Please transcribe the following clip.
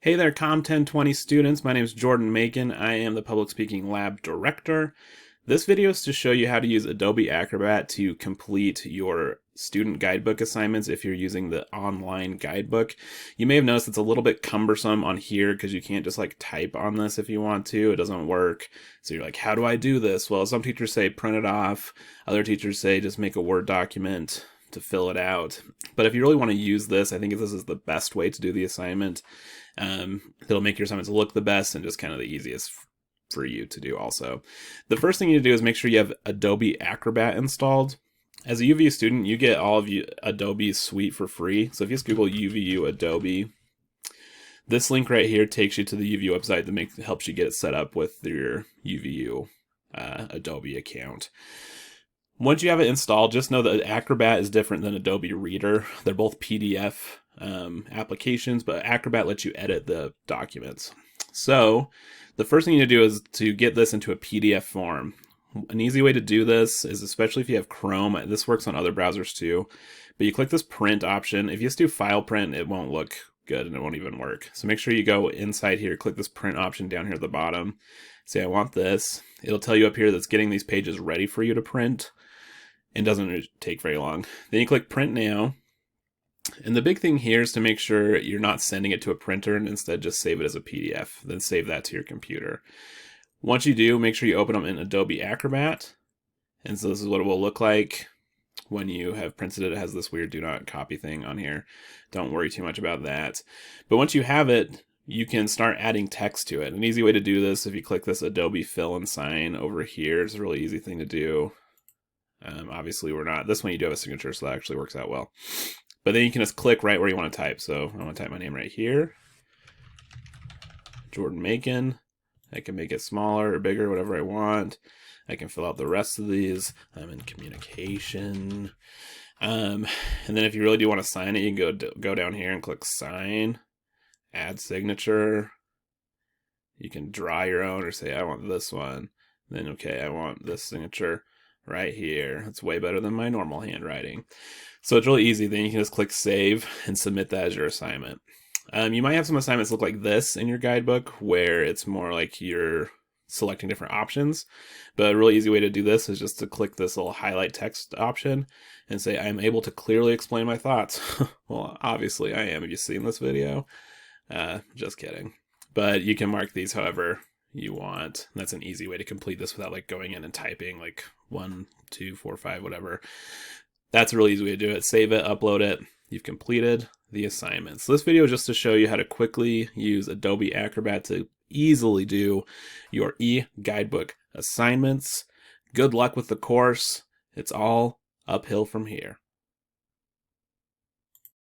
Hey there, COMM 1020 students. My name is Jordan Macon. I am the Public Speaking Lab Director. This video is to show you how to use Adobe Acrobat to complete your student guidebook assignments if you're using the online guidebook. You may have noticed it's a little bit cumbersome on here because you can't just like type on this if you want to. It doesn't work. So you're like, how do I do this? Well, some teachers say print it off. Other teachers say just make a Word document to fill it out. But if you really want to use this, I think this is the best way to do the assignment. It'll make your assignments look the best and just kind of the easiest for you to do also. The first thing you need to do is make sure you have Adobe Acrobat installed. As a UVU student, you get all of Adobe's suite for free. So if you just Google UVU Adobe, this link right here takes you to the UVU website that helps you get it set up with your UVU Adobe account. Once you have it installed, just know that Acrobat is different than Adobe Reader. They're both PDF applications, but Acrobat lets you edit the documents. So the first thing you need to do is to get this into a PDF form. An easy way to do this is, especially if you have Chrome, this works on other browsers too, but you click this print option. If you just do file print, it won't look good and it won't even work. So make sure you go inside here, click this print option down here at the bottom. Say I want this. It'll tell you up here that's getting these pages ready for you to print. It doesn't take very long. Then you click print now. And the big thing here is to make sure you're not sending it to a printer and instead just save it as a PDF. Then save that to your computer. Once you do, make sure you open them in Adobe Acrobat. And so this is what it will look like when you have printed it. It has this weird do not copy thing on here. Don't worry too much about that. But once you have it, you can start adding text to it. An easy way to do this, if you click this Adobe Fill and Sign over here, it's a really easy thing to do. Obviously this one you do have a signature, so that actually works out well. But then you can just click right where you want to type. So I want to type my name right here, Jordan Macon. I can make it smaller or bigger, whatever I want. I can fill out the rest of these. I'm in communication. And then if you really do want to sign it, you can go down here and click sign, add signature. You can draw your own or say, I want this one. Then, okay, I want this signature right here. It's way better than my normal handwriting. So it's really easy. Then you can just click save and submit that as your assignment. You might have some assignments look like this in your guidebook where it's more like you're selecting different options. But a really easy way to do this is just to click this little highlight text option and say, I'm able to clearly explain my thoughts. Well, obviously I am. Have you seen this video? Just kidding. But you can mark these however you want. That's an easy way to complete this without like going in and typing like 1, 2, 4, 5, whatever. That's a really easy way to do it. Save it, upload it. You've completed the assignment. So this video is just to show you how to quickly use Adobe Acrobat to easily do your e-guidebook assignments. Good luck with the course. It's all uphill from here.